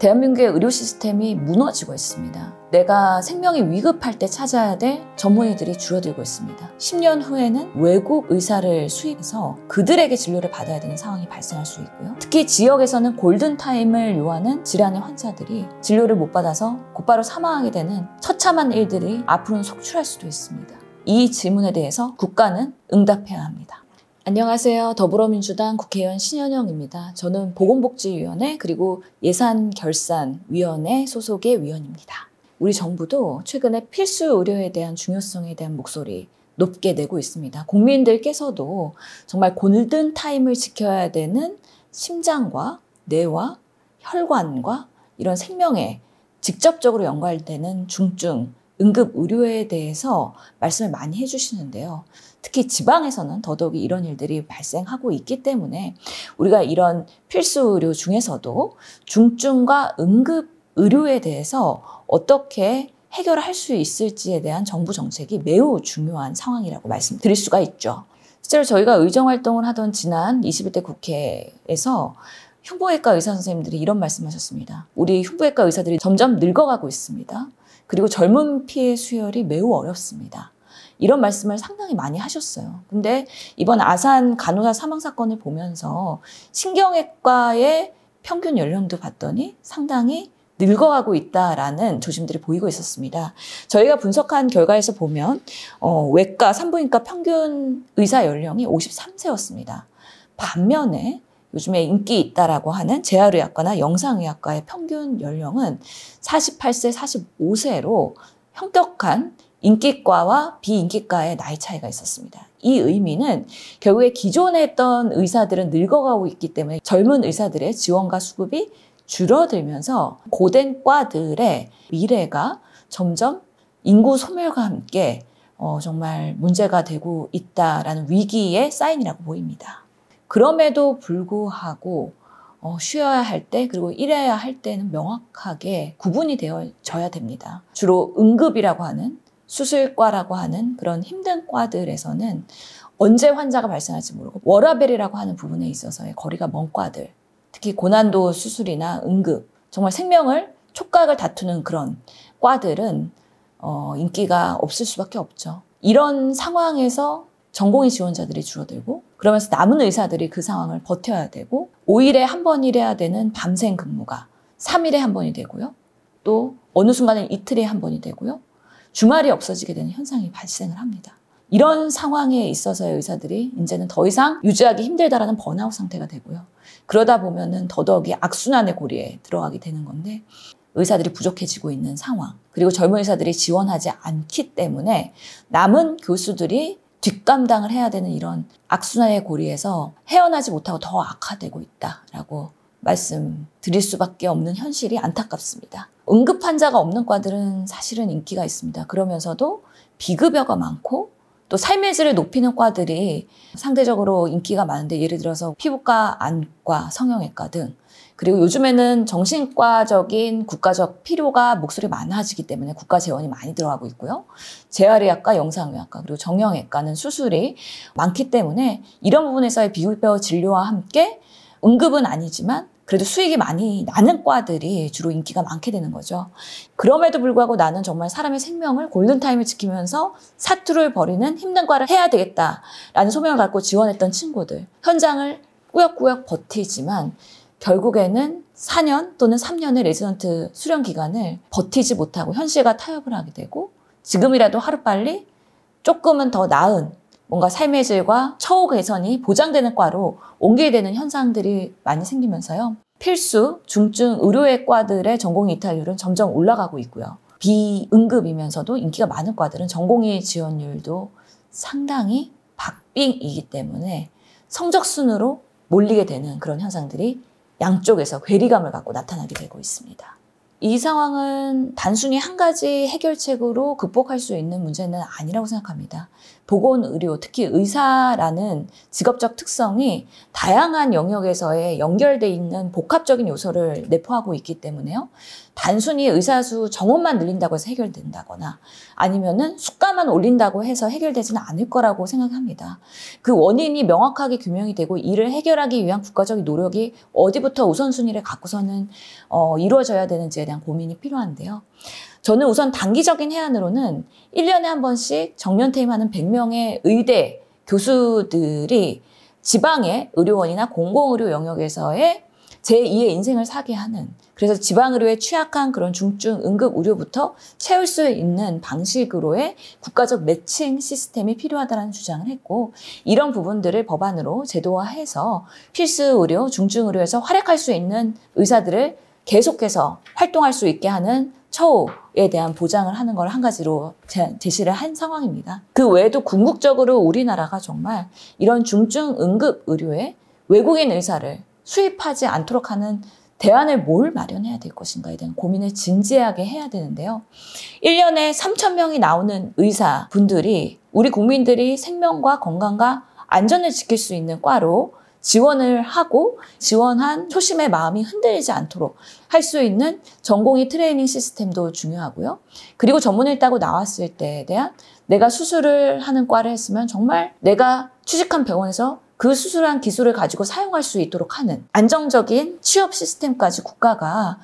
대한민국의 의료 시스템이 무너지고 있습니다. 내가 생명이 위급할 때 찾아야 될 전문의들이 줄어들고 있습니다. 10년 후에는 외국 의사를 수입해서 그들에게 진료를 받아야 되는 상황이 발생할 수 있고요. 특히 지역에서는 골든타임을 요하는 질환의 환자들이 진료를 못 받아서 곧바로 사망하게 되는 처참한 일들이 앞으로는 속출할 수도 있습니다. 이 질문에 대해서 국가는 응답해야 합니다. 안녕하세요. 더불어민주당 국회의원 신현영입니다. 저는 보건복지위원회 그리고 예산결산위원회 소속의 위원입니다. 우리 정부도 최근에 필수 의료에 대한 중요성에 대한 목소리 높게 내고 있습니다. 국민들께서도 정말 골든타임을 지켜야 되는 심장과 뇌와 혈관과 이런 생명에 직접적으로 연관되는 중증, 응급 의료에 대해서 말씀을 많이 해주시는데요. 특히 지방에서는 더더욱이 이런 일들이 발생하고 있기 때문에 우리가 이런 필수 의료 중에서도 중증과 응급 의료에 대해서 어떻게 해결할 수 있을지에 대한 정부 정책이 매우 중요한 상황이라고 말씀드릴 수가 있죠. 실제로 저희가 의정활동을 하던 지난 21대 국회에서 흉부외과 의사 선생님들이 이런 말씀하셨습니다. 우리 흉부외과 의사들이 점점 늙어가고 있습니다. 그리고 젊은 피의 수혈이 매우 어렵습니다. 이런 말씀을 상당히 많이 하셨어요. 근데 이번 아산 간호사 사망 사건을 보면서 신경외과의 평균 연령도 봤더니 상당히 늙어가고 있다라는 조짐들이 보이고 있었습니다. 저희가 분석한 결과에서 보면 외과, 산부인과 평균 의사 연령이 53세였습니다. 반면에 요즘에 인기 있다라고 하는 재활의학과나 영상의학과의 평균 연령은 48세, 45세로 형격한 인기과와 비인기과의 나이 차이가 있었습니다. 이 의미는 결국에 기존에 했던 의사들은 늙어가고 있기 때문에 젊은 의사들의 지원과 수급이 줄어들면서 고된 과들의 미래가 점점 인구 소멸과 함께 정말 문제가 되고 있다라는 위기의 사인이라고 보입니다. 그럼에도 불구하고 쉬어야 할 때 그리고 일해야 할 때는 명확하게 구분이 되어져야 됩니다. 주로 응급이라고 하는 수술과라고 하는 그런 힘든 과들에서는 언제 환자가 발생할지 모르고 워라밸이라고 하는 부분에 있어서의 거리가 먼 과들, 특히 고난도 수술이나 응급, 정말 생명을 촉각을 다투는 그런 과들은 인기가 없을 수밖에 없죠. 이런 상황에서 전공의 지원자들이 줄어들고 그러면서 남은 의사들이 그 상황을 버텨야 되고 5일에 한 번 일해야 되는 밤샘 근무가 3일에 한 번이 되고요. 또 어느 순간엔 이틀에 한 번이 되고요. 주말이 없어지게 되는 현상이 발생을 합니다. 이런 상황에 있어서의 의사들이 이제는 더 이상 유지하기 힘들다라는 번아웃 상태가 되고요. 그러다 보면은 더더욱이 악순환의 고리에 들어가게 되는 건데 의사들이 부족해지고 있는 상황, 그리고 젊은 의사들이 지원하지 않기 때문에 남은 교수들이 뒷감당을 해야 되는 이런 악순환의 고리에서 헤어나지 못하고 더 악화되고 있다라고 말씀드릴 수밖에 없는 현실이 안타깝습니다. 응급 환자가 없는 과들은 사실은 인기가 있습니다. 그러면서도 비급여가 많고 또 삶의 질을 높이는 과들이 상대적으로 인기가 많은데 예를 들어서 피부과, 안과, 성형외과 등 그리고 요즘에는 정신과적인 국가적 필요가 목소리 많아지기 때문에 국가 재원이 많이 들어가고 있고요. 재활의학과, 영상의학과 그리고 정형외과는 수술이 많기 때문에 이런 부분에서의 비급여 진료와 함께 응급은 아니지만 그래도 수익이 많이 나는 과들이 주로 인기가 많게 되는 거죠. 그럼에도 불구하고 나는 정말 사람의 생명을 골든타임을 지키면서 사투를 벌이는 힘든 과를 해야 되겠다라는 소명을 갖고 지원했던 친구들. 현장을 꾸역꾸역 버티지만 결국에는 4년 또는 3년의 레지던트 수련 기간을 버티지 못하고 현실과 타협을 하게 되고 지금이라도 하루빨리 조금은 더 나은 뭔가 삶의 질과 처우 개선이 보장되는 과로 옮기게 되는 현상들이 많이 생기면서요. 필수, 중증 의료의 과들의 전공의 이탈률은 점점 올라가고 있고요. 비응급이면서도 인기가 많은 과들은 전공의 지원율도 상당히 박빙이기 때문에 성적순으로 몰리게 되는 그런 현상들이 양쪽에서 괴리감을 갖고 나타나게 되고 있습니다. 이 상황은 단순히 한 가지 해결책으로 극복할 수 있는 문제는 아니라고 생각합니다. 보건의료, 특히 의사라는 직업적 특성이 다양한 영역에서의 연결돼 있는 복합적인 요소를 내포하고 있기 때문에요. 단순히 의사수 정원만 늘린다고 해서 해결된다거나 아니면은 수가만 올린다고 해서 해결되지는 않을 거라고 생각합니다. 그 원인이 명확하게 규명이 되고 이를 해결하기 위한 국가적인 노력이 어디부터 우선순위를 갖고서는 이루어져야 되는지에 대한 고민이 필요한데요. 저는 우선 단기적인 해안으로는 1년에 한 번씩 정년퇴임하는 100명의 의대 교수들이 지방의 의료원이나 공공의료 영역에서의 제2의 인생을 사게 하는, 그래서 지방의료에 취약한 그런 중증 응급 의료부터 채울 수 있는 방식으로의 국가적 매칭 시스템이 필요하다는 주장을 했고, 이런 부분들을 법안으로 제도화해서 필수 의료, 중증 의료에서 활약할 수 있는 의사들을 계속해서 활동할 수 있게 하는 처우에 대한 보장을 하는 걸 한 가지로 제시를 한 상황입니다. 그 외에도 궁극적으로 우리나라가 정말 이런 중증 응급 의료에 외국인 의사를 수입하지 않도록 하는 대안을 뭘 마련해야 될 것인가에 대한 고민을 진지하게 해야 되는데요. 1년에 3,000명이 나오는 의사분들이 우리 국민들이 생명과 건강과 안전을 지킬 수 있는 과로 지원을 하고 지원한 초심의 마음이 흔들리지 않도록 할 수 있는 전공의 트레이닝 시스템도 중요하고요. 그리고 전문의를 따고 나왔을 때에 대한 내가 수술을 하는 과를 했으면 정말 내가 취직한 병원에서 그 수술한 기술을 가지고 사용할 수 있도록 하는 안정적인 취업 시스템까지 국가가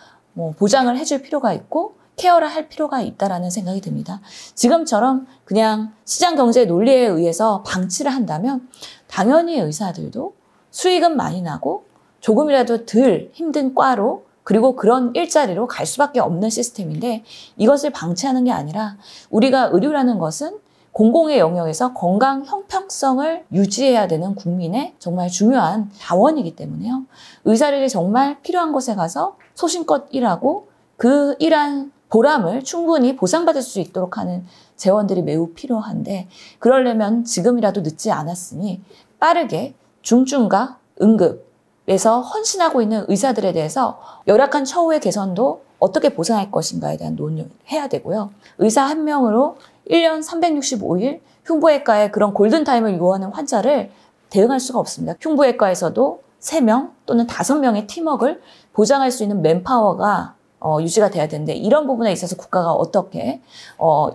보장을 해줄 필요가 있고 케어를 할 필요가 있다라는 생각이 듭니다. 지금처럼 그냥 시장 경제 논리에 의해서 방치를 한다면 당연히 의사들도 수익은 많이 나고 조금이라도 덜 힘든 과로 그리고 그런 일자리로 갈 수밖에 없는 시스템인데, 이것을 방치하는 게 아니라 우리가 의료라는 것은 공공의 영역에서 건강 형평성을 유지해야 되는 국민의 정말 중요한 자원이기 때문에요. 의사들이 정말 필요한 곳에 가서 소신껏 일하고 그 일한 보람을 충분히 보상받을 수 있도록 하는 재원들이 매우 필요한데, 그러려면 지금이라도 늦지 않았으니 빠르게 중증과 응급에서 헌신하고 있는 의사들에 대해서 열악한 처우의 개선도 어떻게 보상할 것인가에 대한 논의를 해야 되고요. 의사 한 명으로 1년 365일 흉부외과의 그런 골든타임을 요하는 환자를 대응할 수가 없습니다. 흉부외과에서도 3명 또는 5명의 팀워크를 보장할 수 있는 맨파워가 유지가 돼야 되는데, 이런 부분에 있어서 국가가 어떻게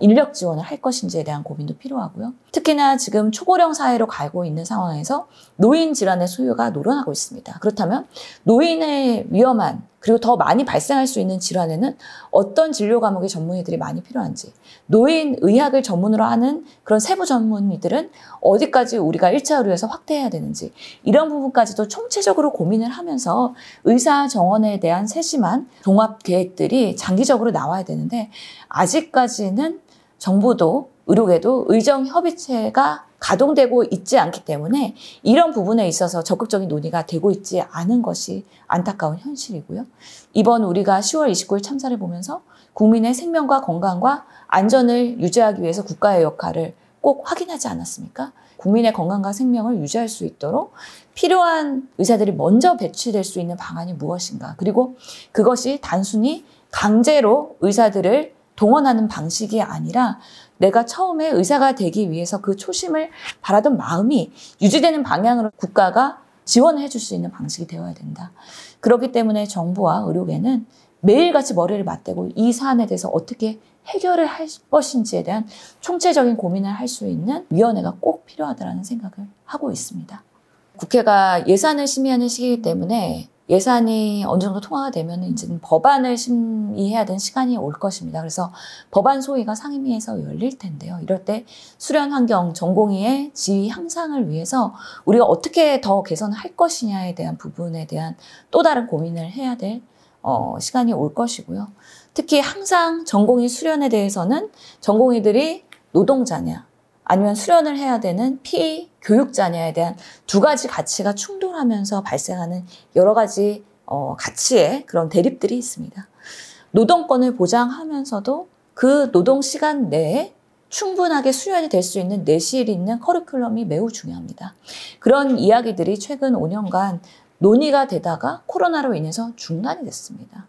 인력 지원을 할 것인지에 대한 고민도 필요하고요. 특히나 지금 초고령 사회로 가고 있는 상황에서 노인 질환의 소요가 늘어나고 있습니다. 그렇다면 노인의 위험한 그리고 더 많이 발생할 수 있는 질환에는 어떤 진료 과목의 전문의들이 많이 필요한지, 노인 의학을 전문으로 하는 그런 세부 전문의들은 어디까지 우리가 1차 의료에서 확대해야 되는지, 이런 부분까지도 총체적으로 고민을 하면서 의사 정원에 대한 세심한 종합 계획들이 장기적으로 나와야 되는데, 아직까지는 정부도 의료계도 의정협의체가 가동되고 있지 않기 때문에 이런 부분에 있어서 적극적인 논의가 되고 있지 않은 것이 안타까운 현실이고요. 이번 우리가 10월 29일 참사를 보면서 국민의 생명과 건강과 안전을 유지하기 위해서 국가의 역할을 꼭 확인하지 않았습니까? 국민의 건강과 생명을 유지할 수 있도록 필요한 의사들이 먼저 배치될 수 있는 방안이 무엇인가, 그리고 그것이 단순히 강제로 의사들을 동원하는 방식이 아니라 내가 처음에 의사가 되기 위해서 그 초심을 바라던 마음이 유지되는 방향으로 국가가 지원을 해줄 수 있는 방식이 되어야 된다. 그렇기 때문에 정부와 의료계는 매일같이 머리를 맞대고 이 사안에 대해서 어떻게 해결을 할 것인지에 대한 총체적인 고민을 할 수 있는 위원회가 꼭 필요하다는 생각을 하고 있습니다. 국회가 예산을 심의하는 시기이기 때문에 예산이 어느 정도 통과가 되면 이제는 법안을 심의해야 되는 시간이 올 것입니다. 그래서 법안 소위가 상임위에서 열릴 텐데요. 이럴 때 수련 환경, 전공의의 지위 향상을 위해서 우리가 어떻게 더 개선할 것이냐에 대한 부분에 대한 또 다른 고민을 해야 될 시간이 올 것이고요. 특히 항상 전공의 수련에 대해서는 전공의들이 노동자냐 아니면 수련을 해야 되는 피교육자냐에 대한 두 가지 가치가 충돌하면서 발생하는 여러 가지 가치의 그런 대립들이 있습니다. 노동권을 보장하면서도 그 노동 시간 내에 충분하게 수련이 될 수 있는 내실 있는 커리큘럼이 매우 중요합니다. 그런 이야기들이 최근 5년간 논의가 되다가 코로나로 인해서 중단이 됐습니다.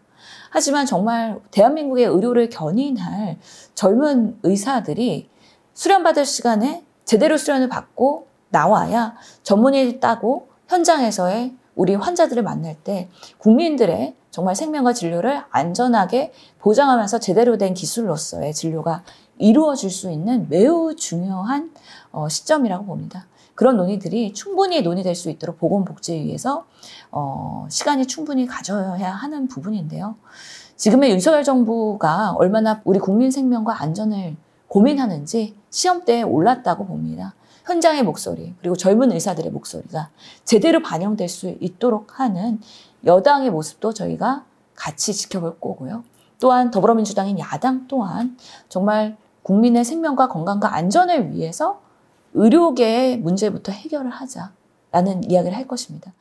하지만 정말 대한민국의 의료를 견인할 젊은 의사들이 수련받을 시간에 제대로 수련을 받고 나와야 전문의를 따고 현장에서의 우리 환자들을 만날 때 국민들의 정말 생명과 진료를 안전하게 보장하면서 제대로 된 기술로서의 진료가 이루어질 수 있는 매우 중요한 시점이라고 봅니다. 그런 논의들이 충분히 논의될 수 있도록 보건복지위에서 시간이 충분히 가져야 하는 부분인데요. 지금의 윤석열 정부가 얼마나 우리 국민 생명과 안전을 고민하는지 시험대에 올랐다고 봅니다. 현장의 목소리, 그리고 젊은 의사들의 목소리가 제대로 반영될 수 있도록 하는 여당의 모습도 저희가 같이 지켜볼 거고요. 또한 더불어민주당인 야당 또한 정말 국민의 생명과 건강과 안전을 위해서 의료계의 문제부터 해결을 하자라는 이야기를 할 것입니다.